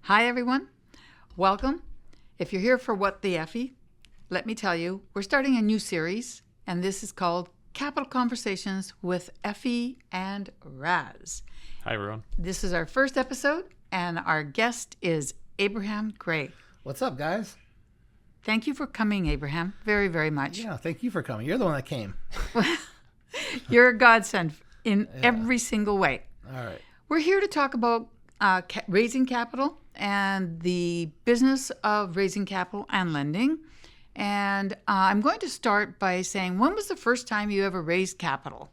Hi, everyone. Welcome. If you're here for What the Effie, let me tell you, we're starting a new series, and this is called Capital Conversations with Effie and Raz. Hi, everyone. This is our first episode, and our guest is Abraham Gray. What's up, guys? Thank you for coming, Abraham, very, very much. Yeah, thank you for coming. You're the one that came. You're a godsend in every single way. All right. We're here to talk about raising capital and the business of raising capital and lending. And I'm going to start by saying, when was the first time you ever raised capital?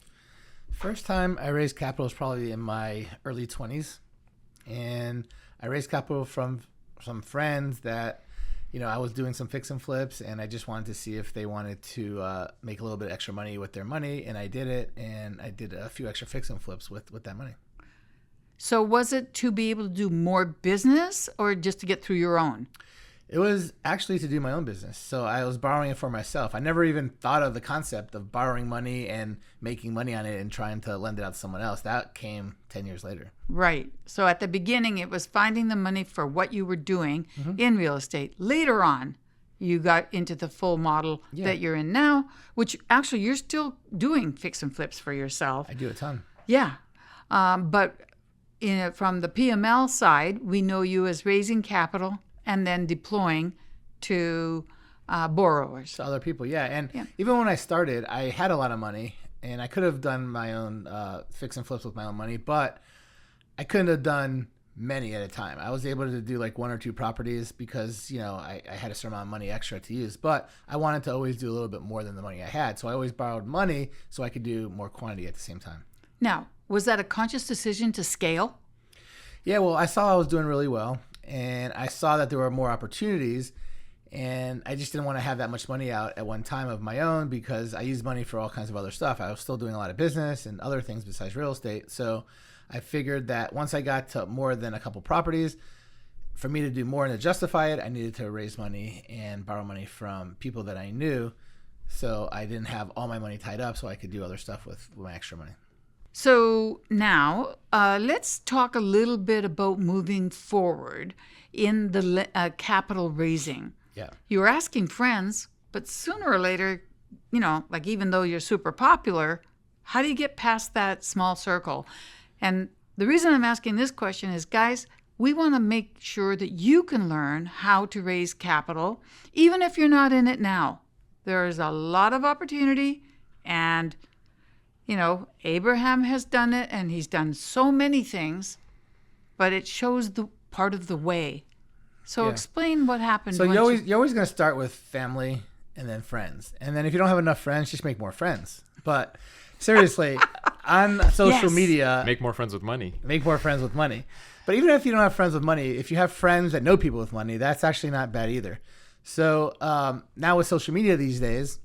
First time I raised capital was probably in my early 20s. And I raised capital from some friends that, I was doing some fix and flips, and I just wanted to see if they wanted to make a little bit extra money with their money. And I did it, and I did a few extra fix and flips with that money. So was it to be able to do more business or just to get through your own? It was actually to do my own business. So I was borrowing it for myself. I never even thought of the concept of borrowing money and making money on it and trying to lend it out to someone else. That came 10 years later. Right. So at the beginning, it was finding the money for what you were doing in real estate. Later on, you got into the full model that you're in now, which actually you're still doing fix and flips for yourself. I do a ton. Yeah. But from the PML side, we know you as raising capital and then deploying to borrowers. To other people, yeah. And even when I started, I had a lot of money, and I could have done my own fix and flips with my own money, but I couldn't have done many at a time. I was able to do like one or two properties because, I had a certain amount of money extra to use, but I wanted to always do a little bit more than the money I had. So I always borrowed money so I could do more quantity at the same time. Now, was that a conscious decision to scale? Yeah, well, I saw I was doing really well, and I saw that there were more opportunities, and I just didn't want to have that much money out at one time of my own because I used money for all kinds of other stuff. I was still doing a lot of business and other things besides real estate. So I figured that once I got to more than a couple properties, for me to do more and to justify it, I needed to raise money and borrow money from people that I knew, so I didn't have all my money tied up so I could do other stuff with my extra money. So now let's talk a little bit about moving forward in the capital raising. Yeah. You were asking friends, but sooner or later, like even though you're super popular, how do you get past that small circle? And the reason I'm asking this question is, guys, we want to make sure that you can learn how to raise capital, even if you're not in it now. There is a lot of opportunity, and Abraham has done it, and he's done so many things, but it shows the part of the way. So explain what happened. So you're always going to start with family and then friends. And then if you don't have enough friends, just make more friends. But seriously, on social media... Make more friends with money. Make more friends with money. But even if you don't have friends with money, if you have friends that know people with money, that's actually not bad either. So now with social media these days,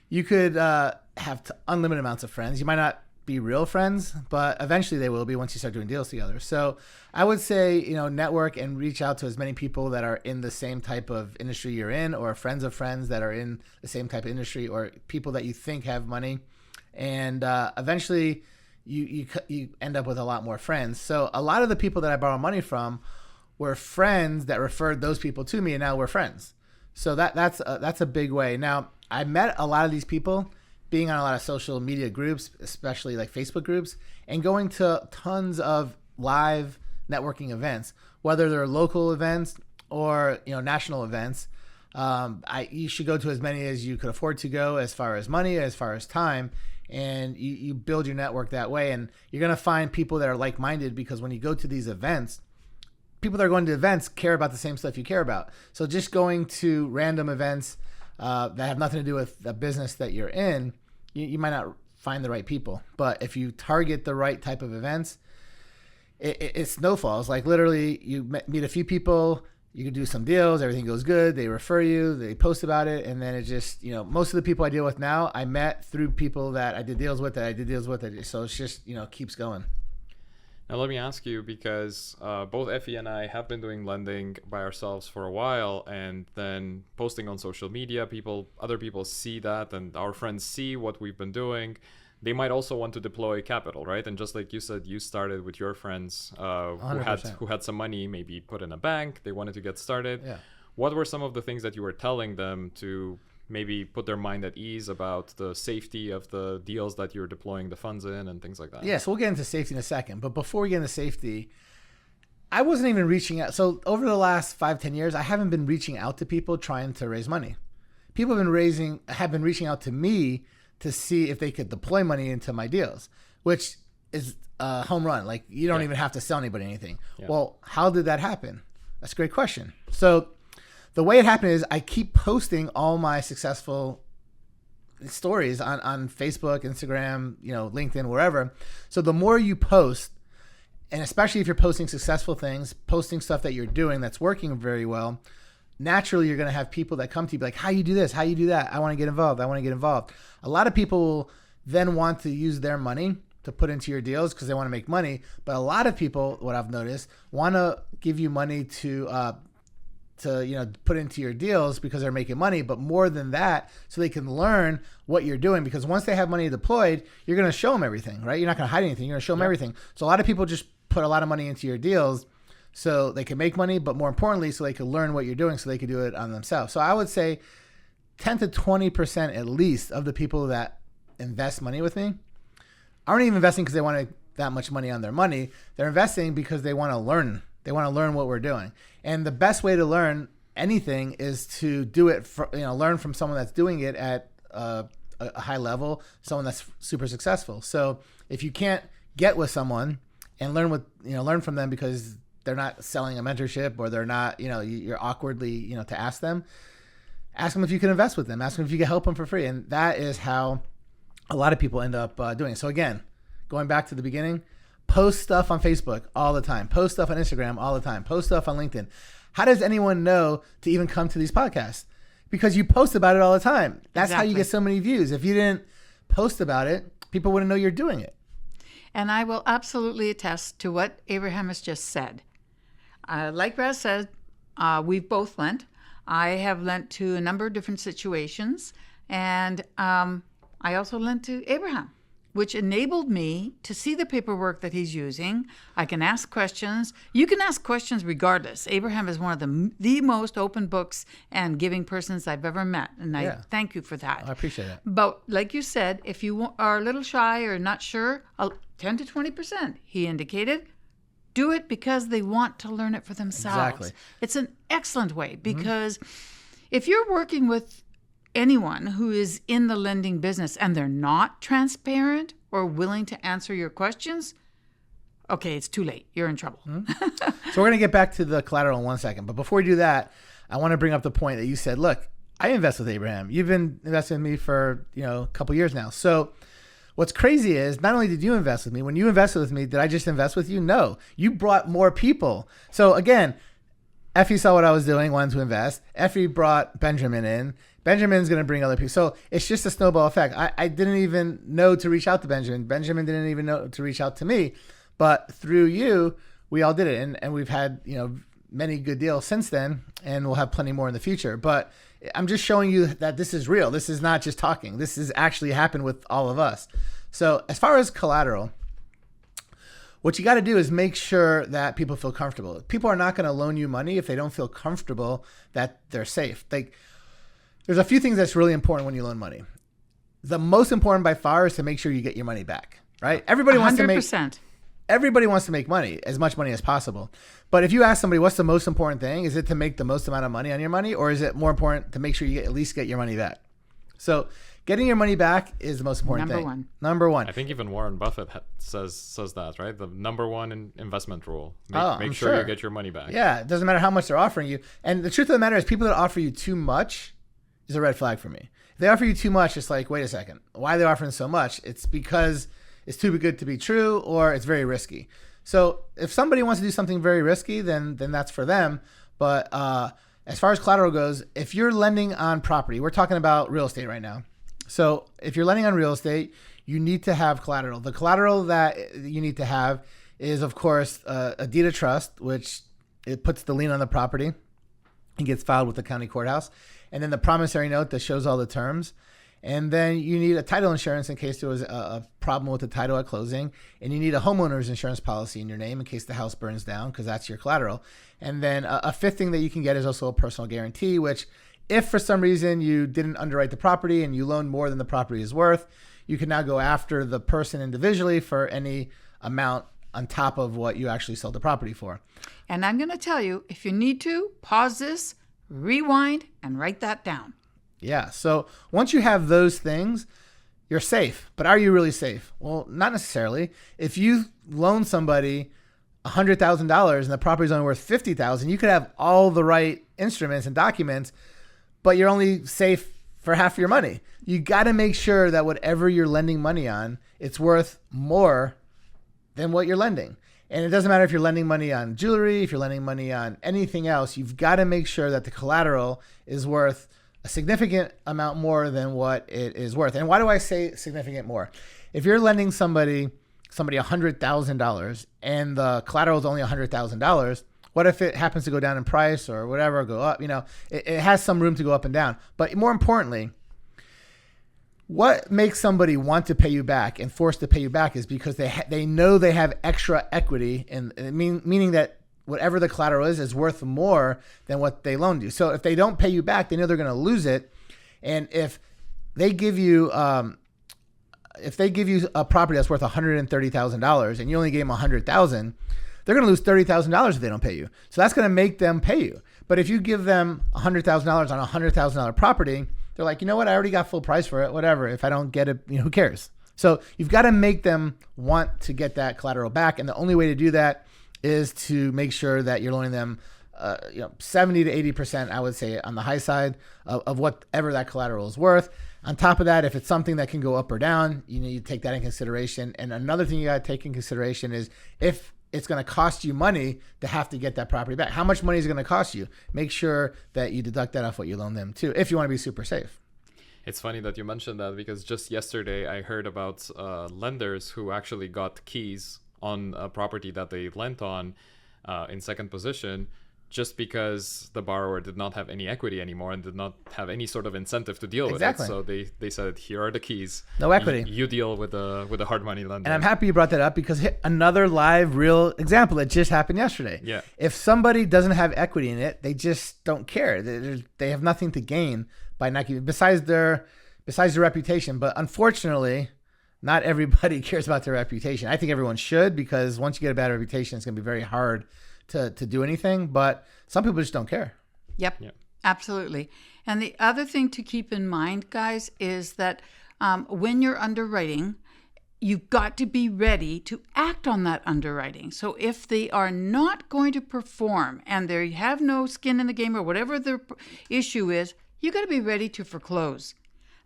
you could have unlimited amounts of friends. You might not be real friends, but eventually they will be once you start doing deals together. So I would say, network and reach out to as many people that are in the same type of industry you're in, or friends of friends that are in the same type of industry, or people that you think have money. And eventually you end up with a lot more friends. So a lot of the people that I borrow money from were friends that referred those people to me, and now we're friends. So that's a big way. Now, I met a lot of these people being on a lot of social media groups, especially like Facebook groups, and going to tons of live networking events, whether they're local events or national events. You should go to as many as you could afford to go, as far as money, as far as time, and you build your network that way. And you're gonna find people that are like-minded, because when you go to these events, people that are going to events care about the same stuff you care about. So just going to random events that have nothing to do with the business that you're in, you might not find the right people. But if you target the right type of events, it snowfalls. Like literally, you meet a few people, you can do some deals, everything goes good, they refer you, they post about it, and then it just, most of the people I deal with now, I met through people that I did deals with, so it's just, keeps going. Now let me ask you, because both Effie and I have been doing lending by ourselves for a while, and then posting on social media, other people see that, and our friends see what we've been doing. they might also want to deploy capital, right? And just like you said, you started with your friends who 100%. had some money, maybe put in a bank. They wanted to get started. Yeah. What were some of the things that you were telling them to maybe put their mind at ease about the safety of the deals that you're deploying the funds in and things like that? Yeah, so we'll get into safety in a second. But before we get into safety, I wasn't even reaching out. So over the last 5-10 years, I haven't been reaching out to people trying to raise money. People have been reaching out to me to see if they could deploy money into my deals, which is a home run. Like, you don't even have to sell anybody anything. Yeah. Well, how did that happen? That's a great question. So the way it happened is I keep posting all my successful stories on Facebook, Instagram, LinkedIn, wherever. So the more you post, and especially if you're posting successful things, posting stuff that you're doing that's working very well, naturally you're going to have people that come to you like, how you do this, how you do that. I want to get involved. A lot of people will then want to use their money to put into your deals because they want to make money. But a lot of people, what I've noticed, want to give you money to put into your deals because they're making money, but more than that, so they can learn what you're doing. Because once they have money deployed, you're going to show them everything, right? You're not going to hide anything. You're going to show them everything. So a lot of people just put a lot of money into your deals so they can make money, but more importantly, so they can learn what you're doing so they can do it on themselves. So I would say 10 to 20% at least of the people that invest money with me aren't even investing because they want that much money on their money. They're investing because they want to learn. They want to learn what we're doing. And the best way to learn anything is to do it, learn from someone that's doing it at a high level, someone that's super successful. So if you can't get with someone and learn from them because they're not selling a mentorship or they're not, you're awkwardly, to ask them if you can invest with them, ask them if you can help them for free. And that is how a lot of people end up doing it. So again, going back to the beginning, post stuff on Facebook all the time, post stuff on Instagram all the time, post stuff on LinkedIn. How does anyone know to even come to these podcasts? Because you post about it all the time. That's how you get so many views. If you didn't post about it, people wouldn't know you're doing it. And I will absolutely attest to what Abraham has just said. Like Raz said, we've both lent. I have lent to a number of different situations. And I also lent to Abraham, which enabled me to see the paperwork that he's using. I can ask questions. You can ask questions regardless. Abraham is one of the most open books and giving persons I've ever met. And I thank you for that. I appreciate it. But like you said, if you are a little shy or not sure, 10 to 20%, he indicated, do it because they want to learn it for themselves. Exactly. It's an excellent way because if you're working with anyone who is in the lending business and they're not transparent or willing to answer your questions, okay, it's too late. You're in trouble. So we're going to get back to the collateral in 1 second. But before we do that, I want to bring up the point that you said, look, I invest with Abraham. You've been investing with me for, a couple years now. So what's crazy is not only did you invest with me, when you invested with me, did I just invest with you? No, you brought more people. So again, Effie saw what I was doing, wanted to invest. Effie brought Benjamin in. Benjamin's going to bring other people. So it's just a snowball effect. I didn't even know to reach out to Benjamin. Benjamin didn't even know to reach out to me. But through you, we all did it. And we've had, many good deals since then, and we'll have plenty more in the future. But I'm just showing you that this is real. This is not just talking. This has actually happened with all of us. So as far as collateral, what you got to do is make sure that people feel comfortable. People are not going to loan you money if they don't feel comfortable that they're safe. There's a few things that's really important when you loan money. The most important by far is to make sure you get your money back, right? Everybody wants 100%. Everybody wants to make money, as much money as possible. But if you ask somebody, what's the most important thing? Is it to make the most amount of money on your money, or is it more important to make sure you at least get your money back? So getting your money back is the most important thing. Number one. I think even Warren Buffett says that, right? The number one investment rule. Make sure you get your money back. Yeah, it doesn't matter how much they're offering you. And the truth of the matter is people that offer you too much is a red flag for me. If they offer you too much, it's like, wait a second. Why are they offering so much? It's because it's too good to be true, or it's very risky. So if somebody wants to do something very risky, then that's for them. But as far as collateral goes, if you're lending on property, we're talking about real estate right now. So if you're lending on real estate, you need to have collateral. The collateral that you need to have is, of course, a deed of trust, which it puts the lien on the property and gets filed with the county courthouse. And then the promissory note that shows all the terms. And then you need a title insurance in case there was a problem with the title at closing. And you need a homeowner's insurance policy in your name in case the house burns down, because that's your collateral. And then a fifth thing that you can get is also a personal guarantee, which if for some reason you didn't underwrite the property and you loaned more than the property is worth, you can now go after the person individually for any amount on top of what you actually sold the property for. And I'm going to tell you, if you need to, pause this, rewind, and write that down. Yeah. So once you have those things, you're safe. But are you really safe? Well, not necessarily. If you loan somebody $100,000 and the property's only worth $50,000, you could have all the right instruments and documents, but you're only safe for half your money. You got to make sure that whatever you're lending money on, it's worth more than what you're lending. And it doesn't matter if you're lending money on jewelry, if you're lending money on anything else, you've got to make sure that the collateral is worth a significant amount more than what it is worth. And why do I say significant more? If you're lending somebody $100,000 and the collateral is only $100,000, what if it happens to go down in price or whatever, go up? It has some room to go up and down. But more importantly, what makes somebody want to pay you back and forced to pay you back is because they know they have extra equity, meaning that whatever the collateral is worth more than what they loaned you. So if they don't pay you back, they know they're going to lose it. And if they give you a property that's worth $130,000 and you only gave them $100,000, they're going to lose $30,000 if they don't pay you. So that's going to make them pay you. But if you give them $100,000 on a $100,000 property, they're like, you know what? I already got full price for it. Whatever. If I don't get it, who cares? So you've got to make them want to get that collateral back. And the only way to do that is to make sure that you're loaning them 70 to 80%, I would say, on the high side of whatever that collateral is worth. On top of that, if it's something that can go up or down, you need to take that in consideration. And another thing you got to take in consideration is if it's going to cost you money to have to get that property back. How much money is it going to cost you? Make sure that you deduct that off what you loan them too, if you want to be super safe. It's funny that you mentioned that, because just yesterday I heard about lenders who actually got keys on a property that they lent on in second position, just because the borrower did not have any equity anymore and did not have any sort of incentive to deal with it. So they said, here are the keys. No equity. You deal with a hard money lender. And I'm happy you brought that up, because another live, real example that just happened yesterday. Yeah. If somebody doesn't have equity in it, they just don't care. They have nothing to gain by not giving, besides their reputation. But unfortunately, not everybody cares about their reputation. I think everyone should, because once you get a bad reputation, it's going to be very hard to do anything. But some people just don't care. Yep, absolutely. And the other thing to keep in mind, guys, is that when you're underwriting, you've got to be ready to act on that underwriting. So if they are not going to perform and they have no skin in the game or whatever the issue is, you got to be ready to foreclose.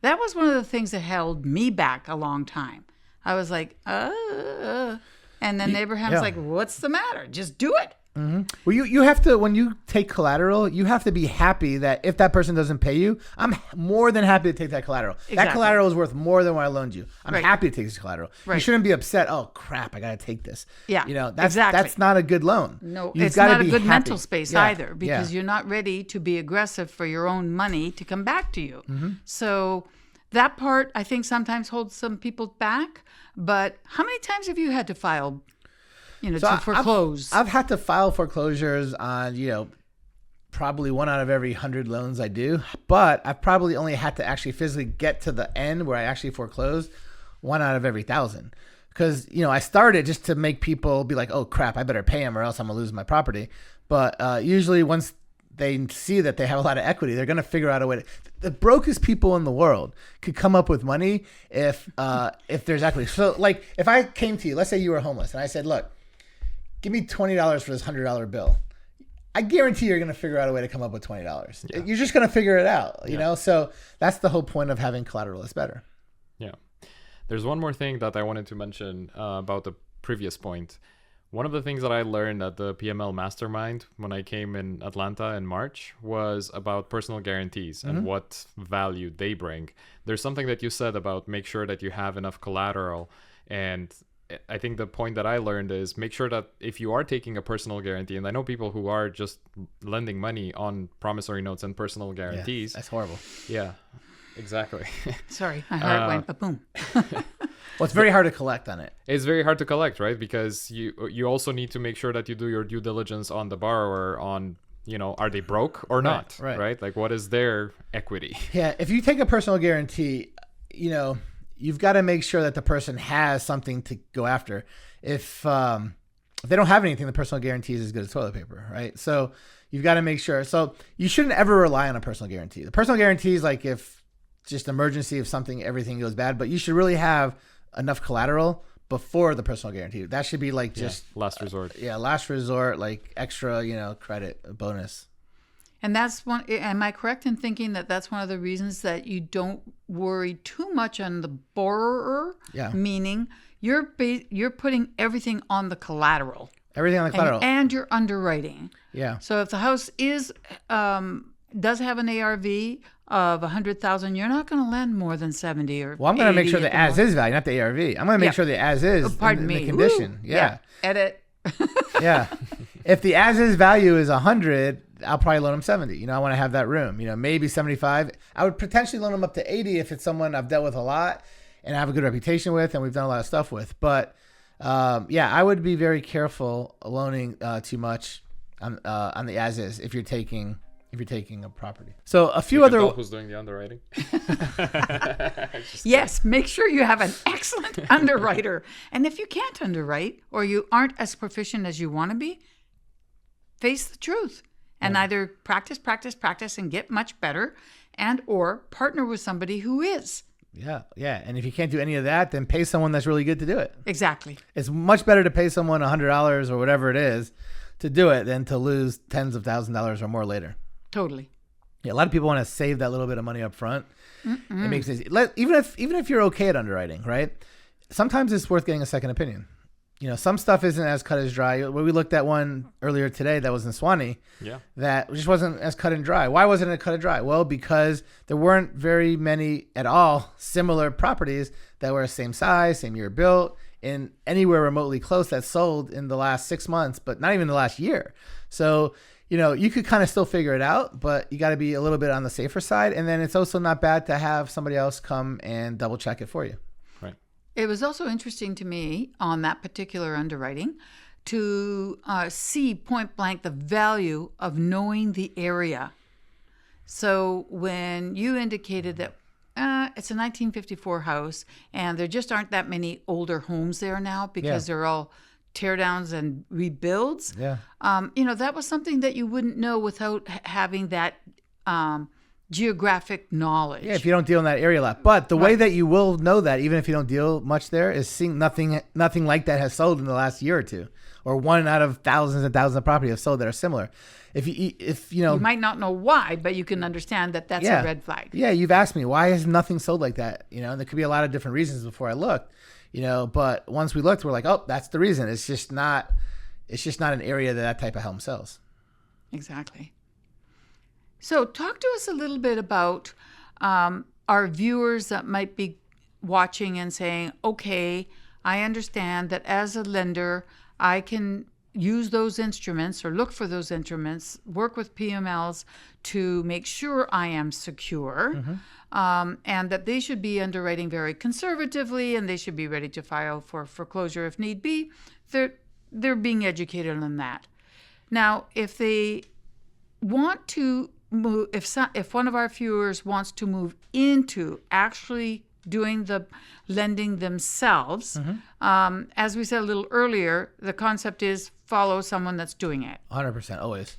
That was one of the things that held me back a long time. I was like, and then Abraham's like, what's the matter? Just do it. Mm-hmm. Well, you have to, when you take collateral, you have to be happy that if that person doesn't pay you, I'm more than happy to take that collateral. Exactly. That collateral is worth more than what I loaned you. I'm happy to take this collateral. You shouldn't be upset. Oh crap, I got to take this. Yeah, that's not a good loan. No, it's not a good mental space either, because you're not ready to be aggressive for your own money to come back to you. Mm-hmm. So that part, I think, sometimes holds some people back. But how many times have you had to file to foreclose? I've had to file foreclosures on, probably 1 out of every 100 loans I do. But I've probably only had to actually physically get to the end where I actually foreclosed 1 out of every 1,000. Because, I started just to make people be like, oh, crap, I better pay him or else I'm going to lose my property. But usually once they see that they have a lot of equity, they're going to figure out a way to... The brokest people in the world could come up with money if there's equity. So, like, if I came to you, let's say you were homeless, and I said, look, give me $20 for this $100 bill. I guarantee you're going to figure out a way to come up with $20. Yeah. You're just going to figure it out, you know? So that's the whole point of having collateral. It's better. Yeah. There's one more thing that I wanted to mention about the previous point. One of the things that I learned at the PML Mastermind when I came in Atlanta in March was about personal guarantees and what value they bring. There's something that you said about make sure that you have enough collateral, and I think the point that I learned is make sure that if you are taking a personal guarantee, and I know people who are just lending money on promissory notes and personal guarantees. Yeah, that's horrible. Yeah. Exactly. Sorry, my heart went ba-boom. Well, it's very hard to collect on it. It's very hard to collect, right? Because you also need to make sure that you do your due diligence on the borrower on, are they broke or not, right. Like, what is their equity? Yeah, if you take a personal guarantee, you've got to make sure that the person has something to go after. If they don't have anything, the personal guarantee is as good as toilet paper, right? So you've got to make sure. So you shouldn't ever rely on a personal guarantee. The personal guarantee is like if just emergency, if everything goes bad, but you should really have enough collateral before the personal guarantee. That should be like just last resort. Last resort, like extra, credit bonus. And that's one. Am I correct in thinking that that's one of the reasons that you don't worry too much on the borrower? Yeah. Meaning you're putting everything on the collateral. Everything on the collateral. And you're underwriting. Yeah. So if the house does have an ARV of 100,000, you're not going to lend more than 70 or. Well, I'm going to make sure at the the as is value, not the ARV. I'm going to make sure the as is. Pardon in me. The condition. Woo! Yeah. Edit. Yeah. If the as is value is 100, I'll probably loan them 70. I want to have that room. Maybe 75. I would potentially loan them up to 80 if it's someone I've dealt with a lot and I have a good reputation with and we've done a lot of stuff with. But I would be very careful loaning too much on the as is if you're taking a property. So a few other. Who's doing the underwriting? Yes, make sure you have an excellent underwriter. And if you can't underwrite or you aren't as proficient as you want to be, face the truth and either practice and get much better and or partner with somebody who is. Yeah. And if you can't do any of that, then pay someone that's really good to do it. Exactly. It's much better to pay someone $100 or whatever it is to do it than to lose tens of thousands of dollars or more later. Totally. Yeah, a lot of people want to save that little bit of money up front. It makes it even if you're okay at underwriting, right? Sometimes it's worth getting a second opinion. Some stuff isn't as cut as dry. We looked at one earlier today that was in Swanee. Yeah. That just wasn't as cut and dry. Why wasn't it cut and dry? Well, because there weren't very many at all similar properties that were same size, same year built, and anywhere remotely close that sold in the last 6 months, but not even the last year. So you could kind of still figure it out, but you got to be a little bit on the safer side. And then it's also not bad to have somebody else come and double check it for you. Right. It was also interesting to me on that particular underwriting to see point blank the value of knowing the area. So when you indicated that it's a 1954 house and there just aren't that many older homes there now because they're all teardowns and rebuilds. Yeah. That was something that you wouldn't know without having that geographic knowledge. Yeah, if you don't deal in that area a lot. But the way that you will know that, even if you don't deal much there, is seeing nothing like that has sold in the last year or two, or one out of thousands and thousands of properties have sold that are similar. If you might not know why, but you can understand that that's a red flag. Yeah, you've asked me why has nothing sold like that. And there could be a lot of different reasons before I looked. But once we looked, we're like, oh, that's the reason. It's just not an area that type of home sells. Exactly. So talk to us a little bit about our viewers that might be watching and saying, okay, I understand that as a lender, I can use those instruments or look for those instruments, work with PMLs to make sure I am secure. And that they should be underwriting very conservatively and they should be ready to file for foreclosure if need be. They're being educated on that. Now, if they want to move, if one of our viewers wants to move into actually doing the lending themselves, as we said a little earlier, the concept is follow someone that's doing it. 100%, always.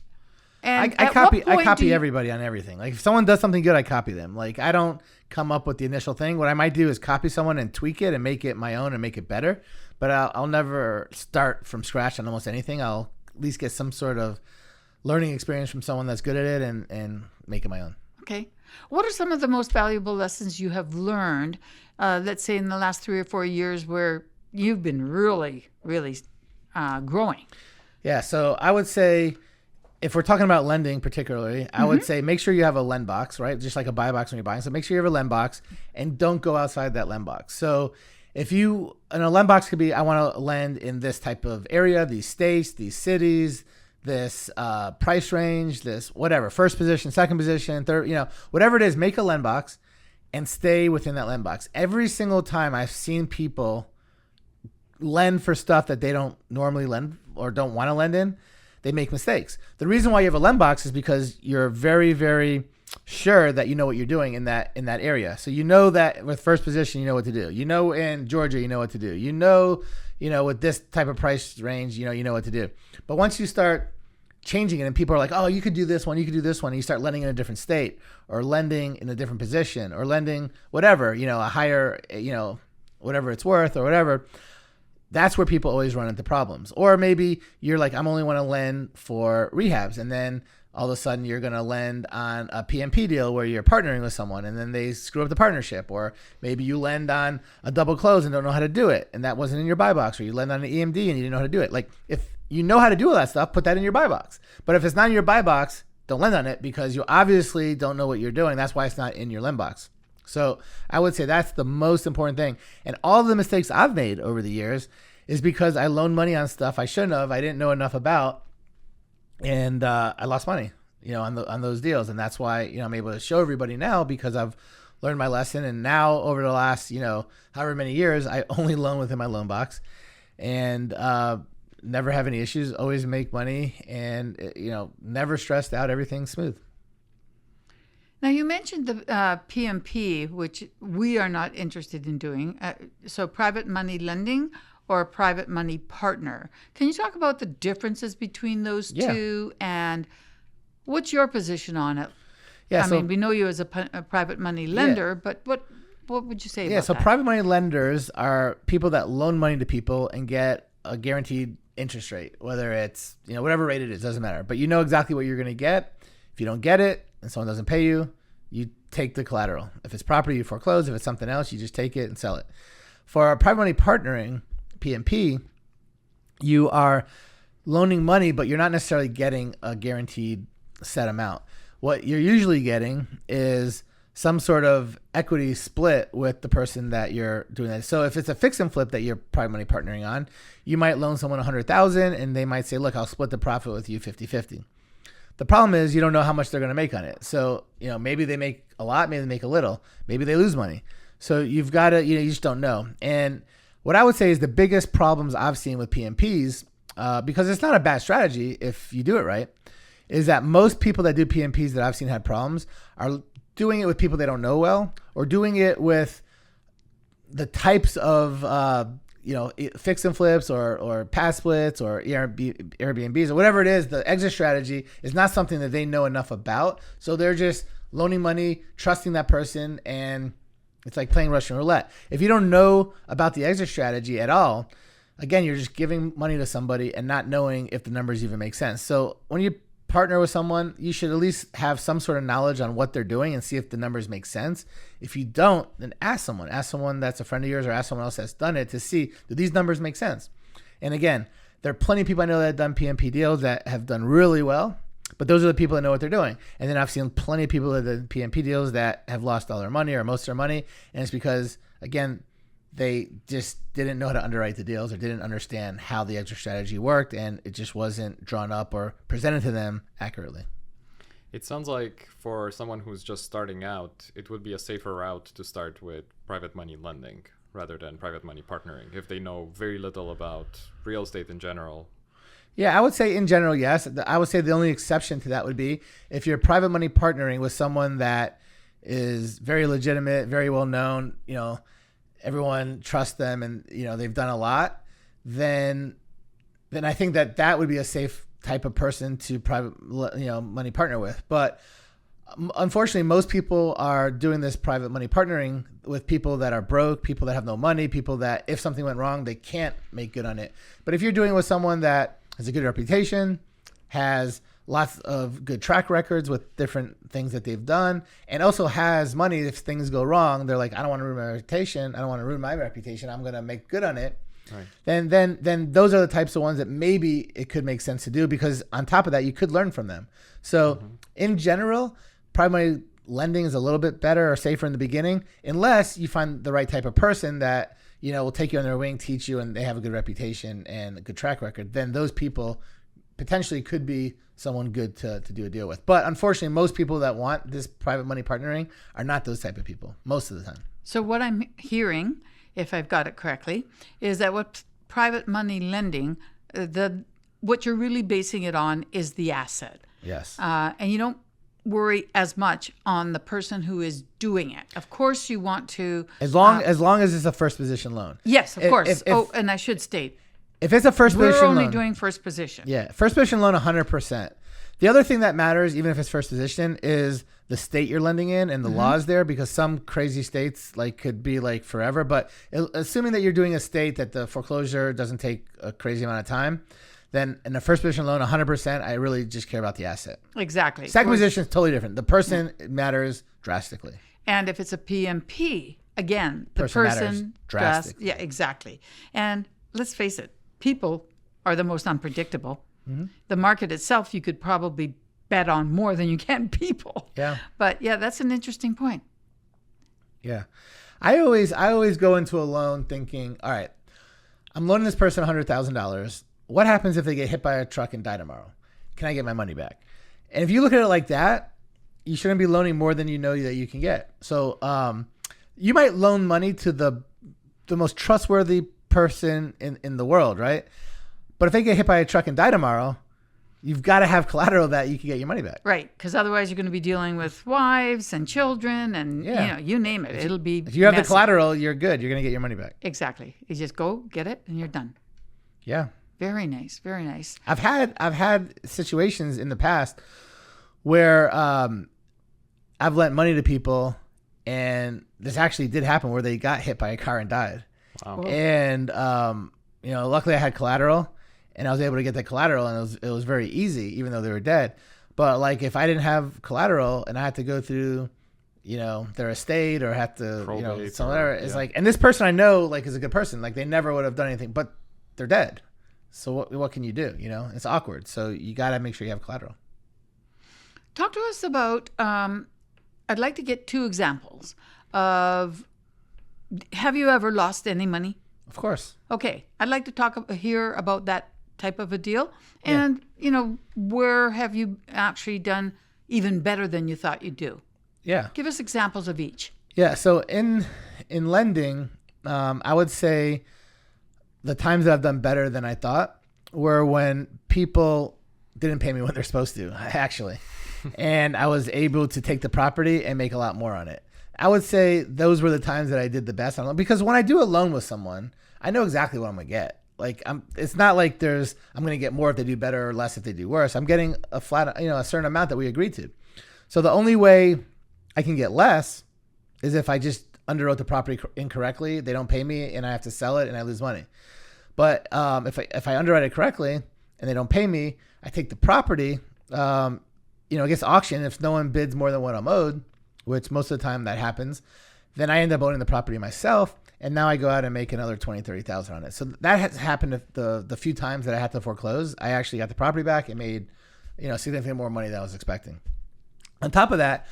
And I copy everybody on everything. Like if someone does something good, I copy them. Like I don't come up with the initial thing. What I might do is copy someone and tweak it and make it my own and make it better. But I'll never start from scratch on almost anything. I'll at least get some sort of learning experience from someone that's good at it and make it my own. Okay. What are some of the most valuable lessons you have learned, let's say in the last 3 or 4 years where you've been really, really growing? Yeah. So I would say, if we're talking about lending particularly, I would say make sure you have a lend box, right? Just like a buy box when you're buying. So make sure you have a lend box and don't go outside that lend box. So if you, and a lend box could be, I want to lend in this type of area, these states, these cities, this price range, this whatever, first position, second position, third, whatever it is, make a lend box and stay within that lend box. Every single time I've seen people lend for stuff that they don't normally lend or don't want to lend in, they make mistakes. The reason why you have a lend box is because you're very, very sure that you know what you're doing in that area. So you know that with first position, you know what to do. You know in Georgia, you know what to do. You know with this type of price range, you know what to do. But once you start changing it and people are like, oh, you could do this one, you could do this one, and you start lending in a different state or lending in a different position or lending whatever, a higher, whatever it's worth or whatever, that's where people always run into problems. Or maybe you're like, I'm only want to lend for rehabs, and then all of a sudden you're going to lend on a PMP deal where you're partnering with someone and then they screw up the partnership. Or maybe you lend on a double close and don't know how to do it, and that wasn't in your buy box. Or you lend on an EMD and you didn't know how to do it. Like, if you know how to do all that stuff, put that in your buy box. But if it's not in your buy box, don't lend on it, because you obviously don't know what you're doing. That's why it's not in your lend box. So I would say that's the most important thing. And all the mistakes I've made over the years is because I loaned money on stuff I shouldn't have, I didn't know enough about, and I lost money, on those deals. And that's why, I'm able to show everybody now, because I've learned my lesson. And now over the last, however many years, I only loan within my loan box, and never have any issues, always make money, and, never stressed out, everything's smooth. Now, you mentioned the PMP, which we are not interested in doing. So private money lending or private money partner. Can you talk about the differences between those two, and what's your position on it? Yeah, I mean, we know you as a private money lender, but what would you say about that? So private money lenders are people that loan money to people and get a guaranteed interest rate, whether it's, whatever rate it is, doesn't matter. But you know exactly what you're going to get. If you don't get it and someone doesn't pay you, you take the collateral. If it's property, you foreclose. If it's something else, you just take it and sell it. For our private money partnering, PMP, you are loaning money, but you're not necessarily getting a guaranteed set amount. What you're usually getting is some sort of equity split with the person that you're doing that. So if it's a fix and flip that you're private money partnering on, you might loan someone $100,000 and they might say, look, I'll split the profit with you 50-50. The problem is you don't know how much they're going to make on it. So, maybe they make a lot, maybe they make a little, maybe they lose money. So you've got to, you just don't know. And what I would say is the biggest problems I've seen with PMPs, because it's not a bad strategy if you do it right, is that most people that do PMPs that I've seen had problems are doing it with people they don't know well, or doing it with the types of, fix and flips or pass splits or Airbnbs or whatever it is. The exit strategy is not something that they know enough about. So they're just loaning money, trusting that person, and it's like playing Russian roulette. If you don't know about the exit strategy at all, again, you're just giving money to somebody and not knowing if the numbers even make sense. So when you partner with someone, you should at least have some sort of knowledge on what they're doing and see if the numbers make sense. If you don't, then ask someone that's a friend of yours, or ask someone else that's done it to see, do these numbers make sense? And again, there are plenty of people I know that have done PMP deals that have done really well, but those are the people that know what they're doing. And then I've seen plenty of people that did PMP deals that have lost all their money or most of their money. And it's because, again, they just didn't know how to underwrite the deals or didn't understand how the exit strategy worked, and it just wasn't drawn up or presented to them accurately. It sounds like for someone who's just starting out, it would be a safer route to start with private money lending rather than private money partnering if they know very little about real estate in general. Yeah, I would say in general, yes. I would say the only exception to that would be if you're private money partnering with someone that is very legitimate, very well known, everyone trusts them, and they've done a lot, then I think that would be a safe type of person to private money partner with. But unfortunately, most people are doing this private money partnering with people that are broke, people that have no money, people that if something went wrong, they can't make good on it. But if you're doing it with someone that has a good reputation, has lots of good track records with different things that they've done, and also has money if things go wrong, they're like, I don't want to ruin my reputation. I don't want to ruin my reputation. I'm going to make good on it. Right. Then those are the types of ones that maybe it could make sense to do, because on top of that, you could learn from them. So in general, private money lending is a little bit better or safer in the beginning, unless you find the right type of person that, will take you on their wing, teach you, and they have a good reputation and a good track record. Then those people potentially could be someone good to do a deal with. But unfortunately, most people that want this private money partnering are not those type of people most of the time. So what I'm hearing, if I've got it correctly, is that what private money lending, what you're really basing it on is the asset. Yes. And you don't worry as much on the person who is doing it. Of course, you want to. As long as it's a first position loan. Yes, of course. If, and I should state, if it's a first we're position only loan, doing first position. yeah, first position loan, 100%. The other thing that matters, even if it's first position, is the state you're lending in and the laws there, because some crazy states like could be like forever. But assuming that you're doing a state that the foreclosure doesn't take a crazy amount of time, then in a first position loan, 100%, I really just care about the asset. Exactly. Second position is totally different. The person matters drastically. And if it's a PMP, again, the Person matters person drastically. yeah, exactly. And let's face it, people are the most unpredictable. The market itself, you could probably bet on more than you can people. Yeah. But yeah, that's an interesting point. Yeah. I always go into a loan thinking, all right, I'm loaning this person $100,000. What happens if they get hit by a truck and die tomorrow? Can I get my money back? And if you look at it like that, you shouldn't be loaning more than you know that you can get. So you might loan money to the most trustworthy person in the world, right? But if they get hit by a truck and die tomorrow, you've got to have collateral that you can get your money back. Right, because otherwise you're going to be dealing with wives and children and, you name it. It'll be If you have messy. the collateral, you're good. You're going to get your money back. Exactly. You just go, get it, and you're done. Yeah. Very nice. Very nice. I've had situations in the past where I've lent money to people, and this actually did happen where they got hit by a car and died. Wow. And luckily I had collateral, and I was able to get that collateral, and it was very easy, even though they were dead. But like if I didn't have collateral and I had to go through, their estate or have to, Probate whatever, it's yeah. like, and this person I know like is a good person, like they never would have done anything, but they're dead. So what can you do? It's awkward. So you got to make sure you have collateral. Talk to us about, I'd like to get 2 examples of, have you ever lost any money? Of course. Okay, I'd like to hear about that type of a deal. And, where have you actually done even better than you thought you'd do? Yeah. Give us examples of each. Yeah. So in lending, I would say the times that I've done better than I thought were when people didn't pay me what they're supposed to, actually. And I was able to take the property and make a lot more on it. I would say those were the times that I did the best on loan, because when I do a loan with someone, I know exactly what I'm going to get. Like it's not like I'm going to get more if they do better or less if they do worse. I'm getting a flat, a certain amount that we agreed to. So the only way I can get less is if I just underwrote the property incorrectly, they don't pay me and I have to sell it and I lose money. But if I underwrite it correctly and they don't pay me, I take the property, it gets auctioned. If no one bids more than what I'm owed, which most of the time that happens, then I end up owning the property myself. And now I go out and make another 20,000, 30,000 on it. So that has happened the few times that I had to foreclose. I actually got the property back and made, significantly more money than I was expecting. On top of that,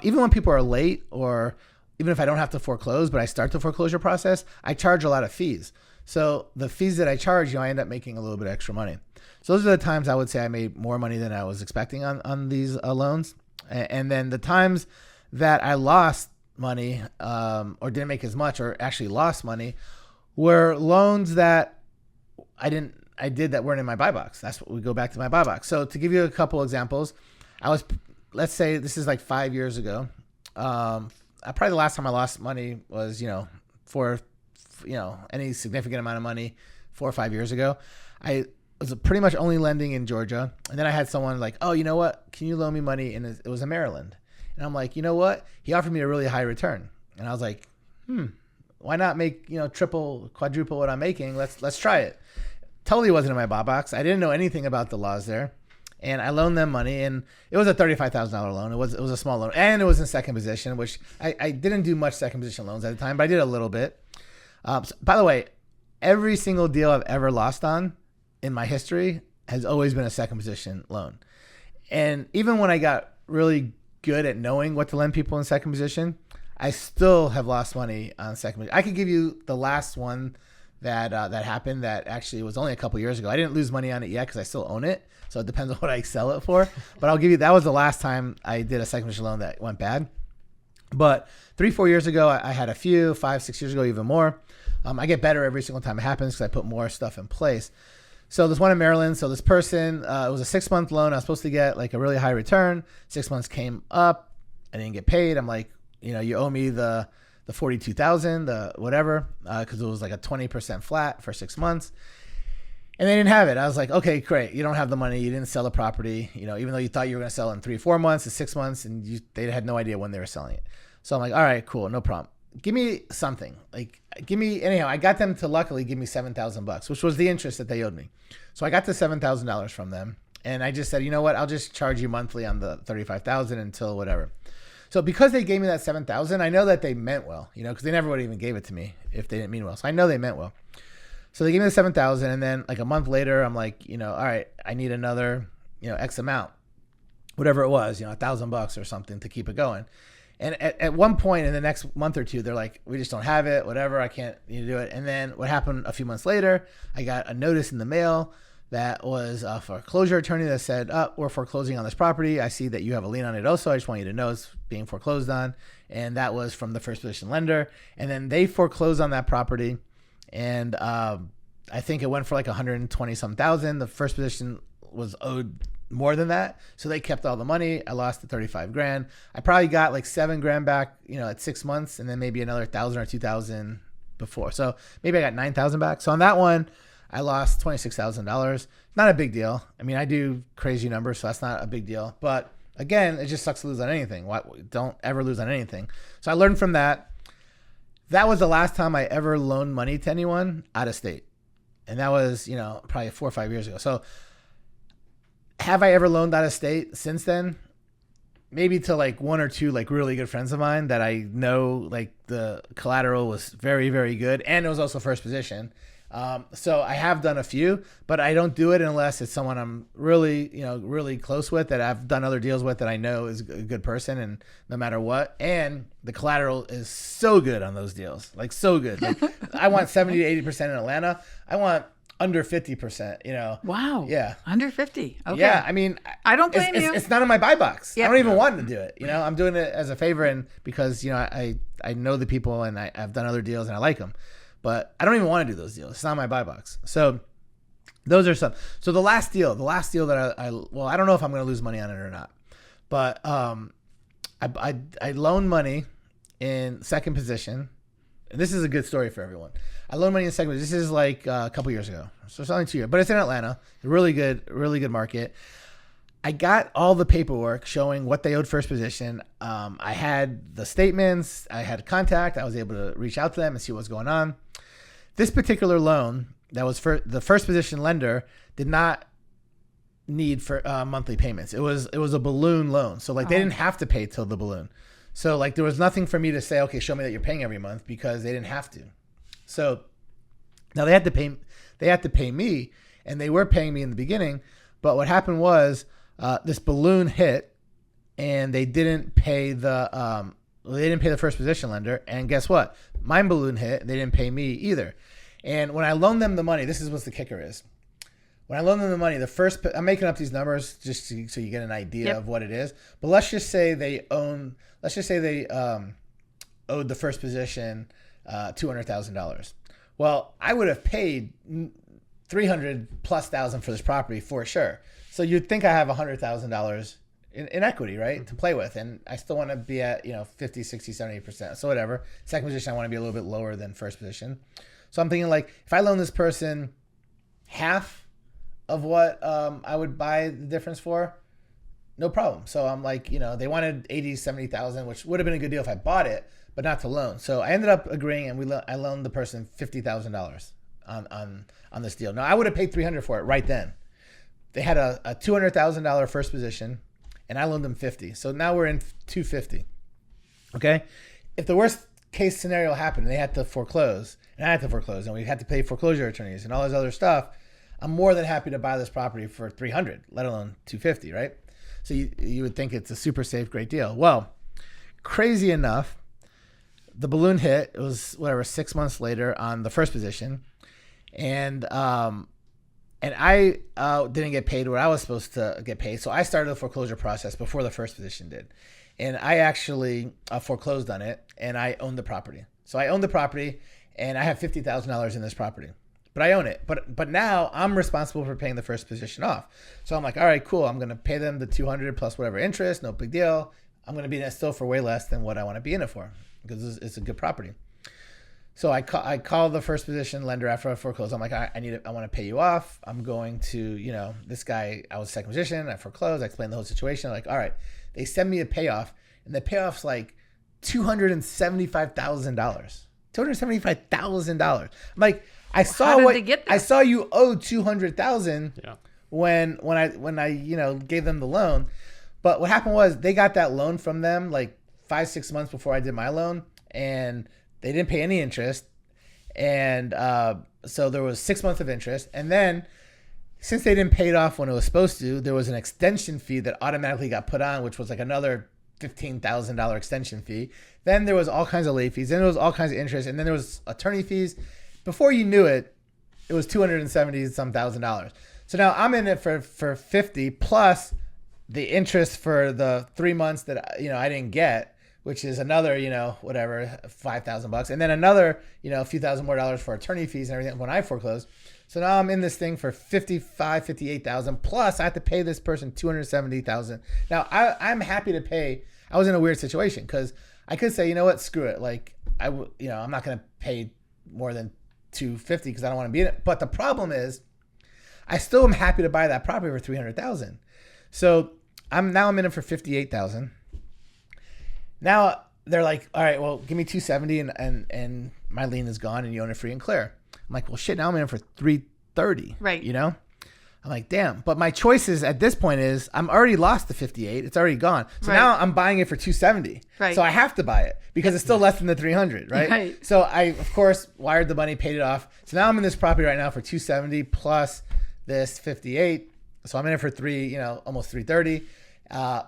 even when people are late, or even if I don't have to foreclose, but I start the foreclosure process, I charge a lot of fees. So the fees that I charge, I end up making a little bit extra money. So those are the times I would say I made more money than I was expecting on these loans. And then the times that I lost money or didn't make as much or actually lost money were loans that I did that weren't in my buy box. That's what we go back to my buy box. So to give you a couple examples, let's say this is like 5 years ago. Probably the last time I lost money was, for any significant amount of money 4 or 5 years ago. I was pretty much only lending in Georgia. And then I had someone like, oh, you know what? Can you loan me money? And it was in Maryland. And I'm like, you know what? He offered me a really high return. And I was like, why not make, triple, quadruple what I'm making? Let's try it. Totally wasn't in my buy box. I didn't know anything about the laws there. And I loaned them money, and it was a $35,000 loan. It was a small loan, and it was in second position, which I didn't do much second position loans at the time, but I did a little bit. So, by the way, every single deal I've ever lost on in my history has always been a second position loan. And even when I got really good at knowing what to lend people in second position, I still have lost money on second position. I could give you the last one that happened that actually was only a couple years ago. I didn't lose money on it yet because I still own it. So it depends on what I sell it for. But I'll give you, that was the last time I did a second position loan that went bad. But 3-4 years ago, I had a few, 5-6 years ago, even more. I get better every single time it happens because I put more stuff in place. So this one in Maryland. So this person, it was a 6-month loan. I was supposed to get like a really high return. 6 months came up. I didn't get paid. I'm like, you owe me the 42,000, the whatever, because it was like a 20% flat for 6 months. And they didn't have it. I was like, okay, great. You don't have the money. You didn't sell the property. Even though you thought you were going to sell it in 3-4 months to 6 months, and they had no idea when they were selling it. So I'm like, all right, cool, no problem. Give me something. Anyhow, I got them to luckily give me $7,000, which was the interest that they owed me. So I got the $7,000 from them, and I just said, you know what? I'll just charge you monthly on the $35,000 until whatever. So because they gave me that $7,000, I know that they meant well, because they never would have even gave it to me if they didn't mean well. So I know they meant well. So they gave me the $7,000, and then like a month later, I'm like, all right, I need another, X amount, whatever it was, $1,000 or something to keep it going. And at one point in the next month or two, they're like, we just don't have it, whatever, I can't do it. And then what happened a few months later, I got a notice in the mail that was a foreclosure attorney that said, we're foreclosing on this property. I see that you have a lien on it also. I just want you to know it's being foreclosed on. And that was from the first position lender. And then they foreclosed on that property. And I think it went for like 120 some thousand. The first position was owed more than that. So they kept all the money. I lost the 35 grand. I probably got like 7 grand back, at 6 months, and then maybe another 1,000 or 2,000 before. So maybe I got 9,000 back. So on that one, I lost $26,000. Not a big deal. I mean, I do crazy numbers, so that's not a big deal. But again, it just sucks to lose on anything. Don't ever lose on anything. So I learned from that. That was the last time I ever loaned money to anyone out of state. And that was, probably 4 or 5 years ago. So have I ever loaned out of state since then? Maybe to like 1 or 2 like really good friends of mine that I know like the collateral was very, very good. And it was also first position. So I have done a few, but I don't do it unless it's someone I'm really, really close with, that I've done other deals with, that I know is a good person, and no matter what. And the collateral is so good on those deals, like so good. Like, I want 70 to 80% in Atlanta. I want under 50%, Wow. Yeah. Under 50. Okay. Yeah. I mean, I don't blame you. It's not in my buy box. Yep. I don't even want to do it. I'm doing it as a favor, and because, I know the people, and I've done other deals and I like them. But I don't even want to do those deals. It's not my buy box. So those are some. So the last deal that I don't know if I'm going to lose money on it or not. But I loaned money in second position. And this is a good story for everyone. I loaned money in second position. This is like a couple years ago. So it's only 2 years. But it's in Atlanta. Really good market. I got all the paperwork showing what they owed first position. I had the statements. I had contact. I was able to reach out to them and see what's going on. This particular loan that was for the first position lender did not need for monthly payments. It was a balloon loan. So like they didn't have to pay till the balloon. So like there was nothing for me to say, okay, show me that you're paying every month, because they didn't have to. So now they had to pay me, and they were paying me in the beginning. But what happened was this balloon hit, and they didn't pay the first position lender. And guess what? Mine balloon hit. They didn't pay me either. And when I loaned them the money, this is what the kicker is. When I loaned them the money, I'm making up these numbers just so you get an idea of what it is. But let's just say they owed the first position $200,000. Well, I would have paid $300,000+ for this property for sure. So you'd think I have $100,000 in equity, right, to play with. And I still want to be at, 50, 60, 70%. So whatever. Second position, I want to be a little bit lower than first position. So I'm thinking like, if I loan this person half of what I would buy the difference for, no problem. So I'm like, they wanted 80, 70,000, which would have been a good deal if I bought it, but not to loan. So I ended up agreeing, and I loaned the person $50,000 on this deal. Now I would have paid $300,000 for it right then. They had a $200,000 first position, and I loaned them $50,000. So now we're in $250,000. Okay. If the worst case scenario happened, and they had to foreclose, and I had to foreclose, and we had to pay foreclosure attorneys and all this other stuff, I'm more than happy to buy this property for $300,000, let alone $250,000, right? So you would think it's a super safe, great deal. Well, crazy enough, the balloon hit. It was 6 months later on the first position. And I didn't get paid what I was supposed to get paid. So I started the foreclosure process before the first physician did. And I actually foreclosed on it, and I owned the property. So I own the property, and I have $50,000 in this property. But I own it. But now I'm responsible for paying the first physician off. So I'm like, all right, cool. I'm going to pay them the $200 plus whatever interest. No big deal. I'm going to be in it still for way less than what I want to be in it for because it's a good property. So I call the first physician lender after I foreclose. I'm like, I want to pay you off. I'm going to, this guy, I was a second physician. I foreclosed. I explained the whole situation. I'm like, all right. They send me a payoff, and the payoff's like $275,000. $275,000. I'm like, I saw you owe $200,000 when I gave them the loan. But what happened was they got that loan from them like 5-6 months before I did my loan, and they didn't pay any interest. And so there was 6 months of interest. And then since they didn't pay it off when it was supposed to, there was an extension fee that automatically got put on, which was like another $15,000 extension fee. Then there was all kinds of late fees. Then there was all kinds of interest. And then there was attorney fees. Before you knew it, it was $270,000. So now I'm in it for 50 plus the interest for the 3 months that I didn't get, which is another, whatever, $5,000, and then another, a few thousand more dollars for attorney fees and everything when I foreclosed. So now I'm in this thing for $58,000 plus I have to pay this person $270,000. Now I'm happy to pay. I was in a weird situation because I could say, you know what, screw it. Like I'm not going to pay more than $250 because I don't want to be in it. But the problem is, I still am happy to buy that property for $300,000. So I'm in it for $58,000. Now they're like, all right, well, give me $270 and my lien is gone and you own it free and clear. I'm like, well, shit, now I'm in it for $330. Right. I'm like, damn. But my choices at this point is I'm already lost the 58. It's already gone. So now I'm buying it for $270. Right. So I have to buy it because it's still less than the $300. Right. Right. So I, of course, wired the money, paid it off. So now I'm in this property right now for $270 plus this 58. So I'm in it for almost $330.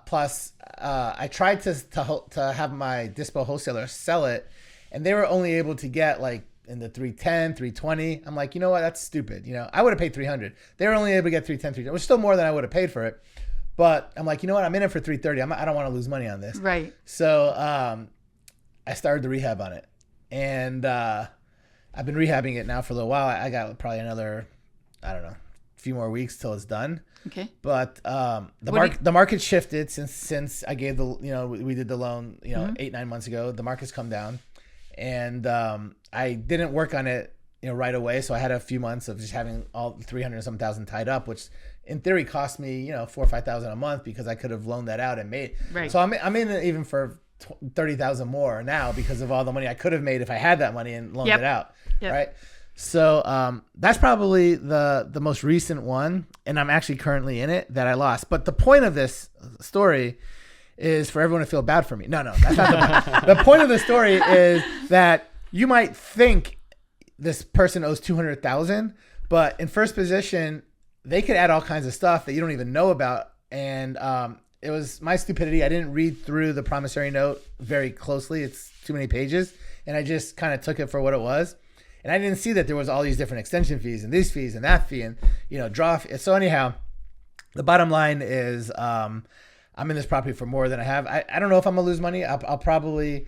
Plus, I tried to have my dispo wholesaler sell it, and they were only able to get like in the 310, 320. I'm like, you know what? That's stupid. I would have paid 300. They were only able to get 310, 320, which is still more than I would have paid for it. But I'm like, you know what? I'm in it for 330. I don't want to lose money on this. Right. So I started the rehab on it, and I've been rehabbing it now for a little while. I got probably another, I don't know, few more weeks till it's done. Okay. But the market shifted since I gave we did the loan 8-9 months ago. The market's come down, and I didn't work on it right away. So I had a few months of just having all 300 some thousand tied up, which in theory cost me $4,000 or $5,000 a month because I could have loaned that out and made. Right. So I'm in it even for $30,000 more now because of all the money I could have made if I had that money and loaned it out. Yep. Right. So that's probably the most recent one, and I'm actually currently in it that I lost. But the point of this story is for everyone to feel bad for me. No, that's not the point. The point of the story is that you might think this person owes $200,000, but in first position, they could add all kinds of stuff that you don't even know about. And it was my stupidity. I didn't read through the promissory note very closely. It's too many pages, and I just kind of took it for what it was. And I didn't see that there was all these different extension fees and these fees and that fee and, draw fee. So anyhow, the bottom line is I'm in this property for more than I have. I don't know if I'm going to lose money. I probably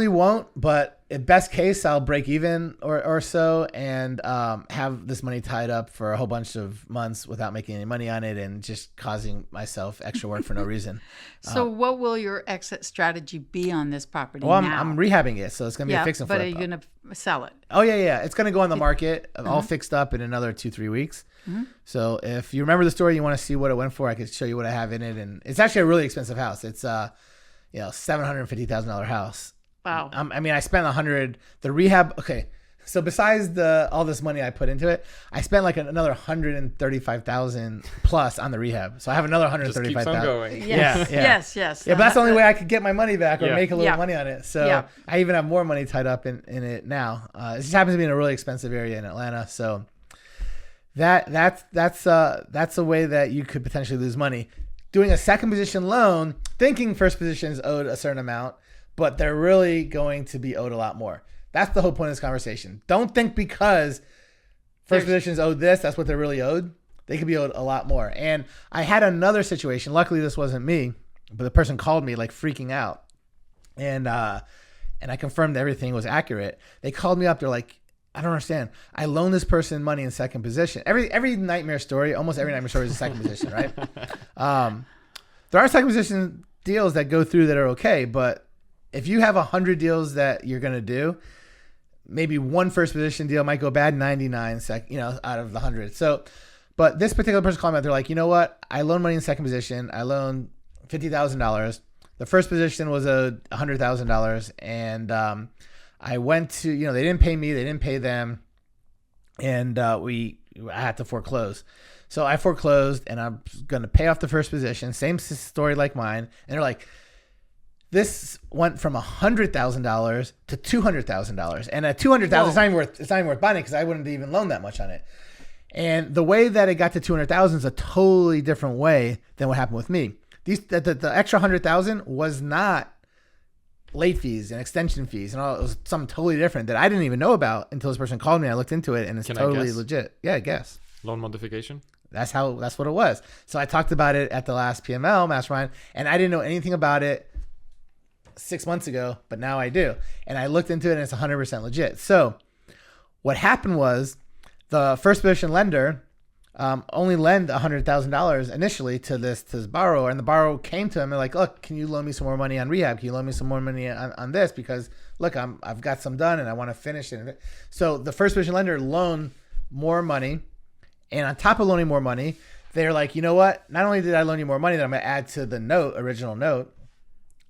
won't, but at best case, I'll break even or so and have this money tied up for a whole bunch of months without making any money on it and just causing myself extra work for no reason. So what will your exit strategy be on this property now? now? I'm rehabbing it, so it's going to be a fix and flip. But are you going to sell it? Oh, yeah. It's going to go on the market all fixed up in another 2-3 weeks. Mm-hmm. So if you remember the story, you want to see what it went for, I could show you what I have in it. And it's actually a really expensive house. It's $750,000 house. Wow. I spent $100. The rehab. Okay. So besides all this money I put into it, I spent like another $135,000 plus on the rehab. So I have another $135,000. Just keeps on going. Yes. Yes. Yeah, but that's the only way I could get my money back or make a little Yeah. money on it. So I even have more money tied up in it now. It just happens to be in a really expensive area in Atlanta. So that's a way that you could potentially lose money. Doing a second position loan, thinking first position is owed a certain amount, but they're really going to be owed a lot more. That's the whole point of this conversation. Don't think because First positions owed this. That's what they're really owed. They could be owed a lot more. And I had another situation. Luckily, this wasn't me, but the person called me like freaking out, and I confirmed everything was accurate. They called me up. They're like, I don't understand. I loaned this person money in second position. Every nightmare story, almost every nightmare story is a second position, right? There are second position deals that go through that are okay, but if you have 100 deals that you're gonna do, maybe one first position deal might go bad, 99 out of the 100. So, but this particular person called me out. They're like, you know what? I loaned money in second position. I loaned $50,000. The first position was $100,000, and I went to, they didn't pay me, they didn't pay them, and I had to foreclose. So I foreclosed, and I'm going to pay off the first position. Same story like mine. And they're like, this went from $100,000 to $200,000, and at $200,000, it's not even worth buying it because I wouldn't even loan that much on it. And the way that it got to $200,000 is a totally different way than what happened with me. The extra $100,000 was not late fees and extension fees and all. It was something totally different that I didn't even know about until this person called me. I looked into it, and it's totally legit. Yeah, I guess. Loan modification? That's what it was. So I talked about it at the last PML mastermind, and I didn't know anything about it 6 months ago, but now I do. And I looked into it, and it's 100% legit. So what happened was the first position lender only lend $100,000 initially to this borrower, and the borrower came to him and like, look, can you loan me some more money on rehab? Can you loan me some more money on this? Because look, I've got some done and I want to finish it. So the first position lender loaned more money, and on top of loaning more money, they're like, you know what? Not only did I loan you more money that I'm going to add to the original note,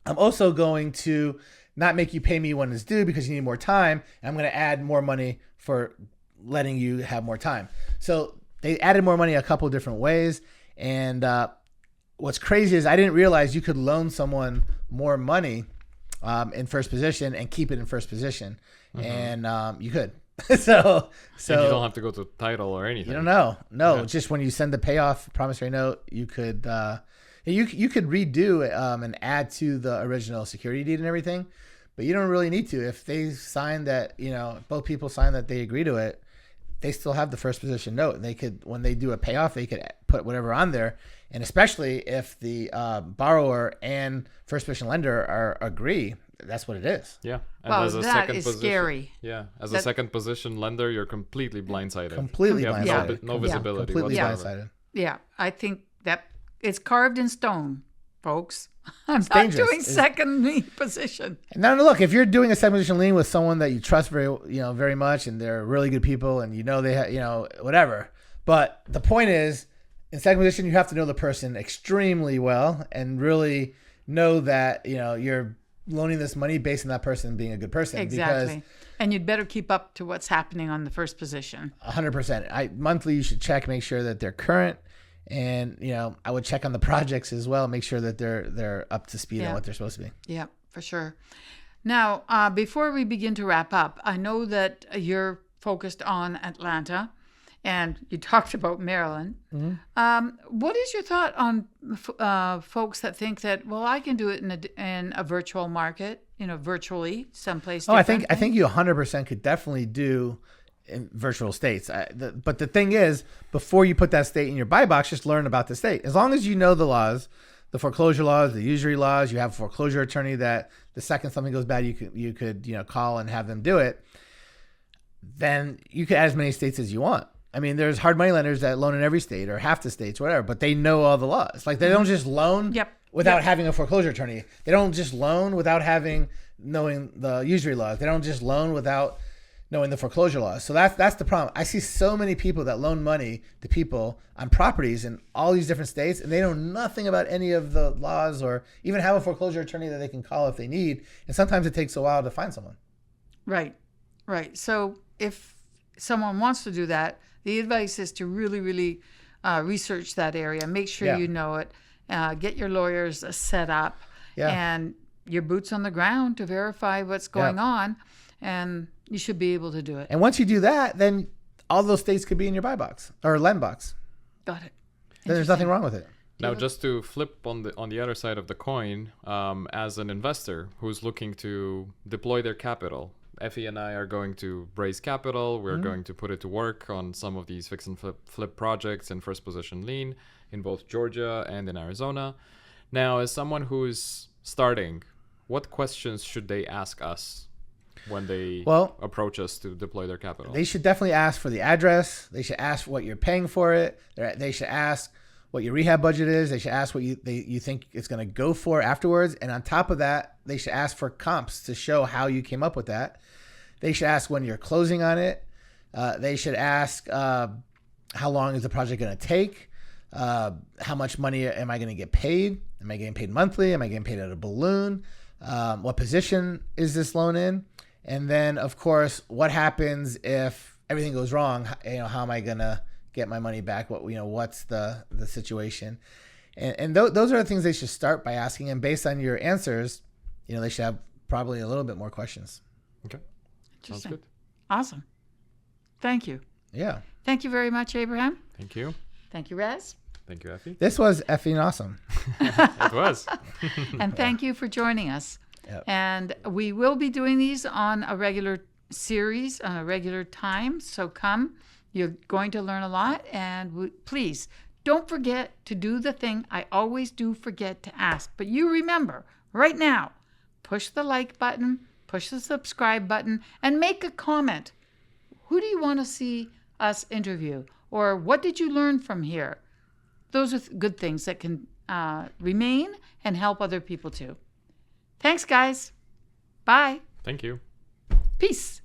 I'm also going to not make you pay me when it's due because you need more time. And I'm going to add more money for letting you have more time. So they added more money a couple of different ways. And what's crazy is I didn't realize you could loan someone more money in first position and keep it in first position. Mm-hmm. And you could. so and you don't have to go to title or anything. You don't know. No, yeah. Just when you send the payoff promissory note, you could you could redo and add to the original security deed and everything, but you don't really need to. If they sign that, both people sign that they agree to it, they still have the first position note, and they could, when they do a payoff, they could put whatever on there. And especially if the borrower and first position lender agree, that's what it is. Yeah. And well, that is scary. Yeah. As a second position lender, you're completely blindsided. Completely blindsided. No visibility completely whatsoever. blindsided. Yeah. I think that it's carved in stone, folks. I'm not dangerous. doing second lien position. Now, look, if you're doing a second position lien with someone that you trust very much, and they're really good people, and they have, whatever. But the point is, in second position, you have to know the person extremely well and really know that, you're loaning this money based on that person being a good person. Exactly. And you'd better keep up to what's happening on the first position. 100%. Monthly, you should check, make sure that they're current. And, I would check on the projects as well, make sure that they're up to speed on what they're supposed to be. Yeah, for sure. Now, before we begin to wrap up, I know that you're focused on Atlanta, and you talked about Maryland. Mm-hmm. What is your thought on folks that think that, well, I can do it in a virtual market, virtually someplace different? I think you 100% could definitely do in virtual states. But the thing is, before you put that state in your buy box, just learn about the state. As long as you know the laws, the foreclosure laws, the usury laws, you have a foreclosure attorney that the second something goes bad, you could call and have them do it. Then you could add as many states as you want. I mean, there's hard money lenders that loan in every state or half the states, whatever, but they know all the laws. Like, they don't just loan without having a foreclosure attorney. They don't just loan without knowing the usury laws. They don't just loan without knowing the foreclosure laws. So that's the problem. I see so many people that loan money to people on properties in all these different states, and they know nothing about any of the laws or even have a foreclosure attorney that they can call if they need. And sometimes it takes a while to find someone. Right. So if someone wants to do that, the advice is to really, really research that area. Make sure you know it. Get your lawyers set up and your boots on the ground to verify what's going on. And you should be able to do it. And once you do that, then all those states could be in your buy box or lend box. Got it. Then there's nothing wrong with it. Now, just to flip on the other side of the coin, as an investor who's looking to deploy their capital, Effie and I are going to raise capital. We're going to put it to work on some of these fix and flip projects in first position lean in both Georgia and in Arizona. Now, as someone who's starting, what questions should they ask us when they approach us to deploy their capital? They should definitely ask for the address. They should ask what you're paying for it. They should ask what your rehab budget is. They should ask what you think it's going to go for afterwards. And on top of that, they should ask for comps to show how you came up with that. They should ask when you're closing on it. They should ask how long is the project going to take? How much money am I going to get paid? Am I getting paid monthly? Am I getting paid at a balloon? What position is this loan in? And then, of course, what happens if everything goes wrong? How am I going to get my money back? What's the situation? And those are the things they should start by asking. And based on your answers, they should have probably a little bit more questions. Okay. Sounds Interesting. good. Awesome. Thank you. Yeah. Thank you very much, Abraham. Thank you. Thank you, Raz. Thank you, Effie. This was effing awesome. It was. And thank you for joining us. Yep. And we will be doing these on a regular series, on a regular time. So come. You're going to learn a lot. And please don't forget to do the thing I always do forget to ask. But you remember, right now, push the like button, push the subscribe button, and make a comment. Who do you want to see us interview? Or what did you learn from here? Those are good things that can remain and help other people too. Thanks, guys. Bye. Thank you. Peace.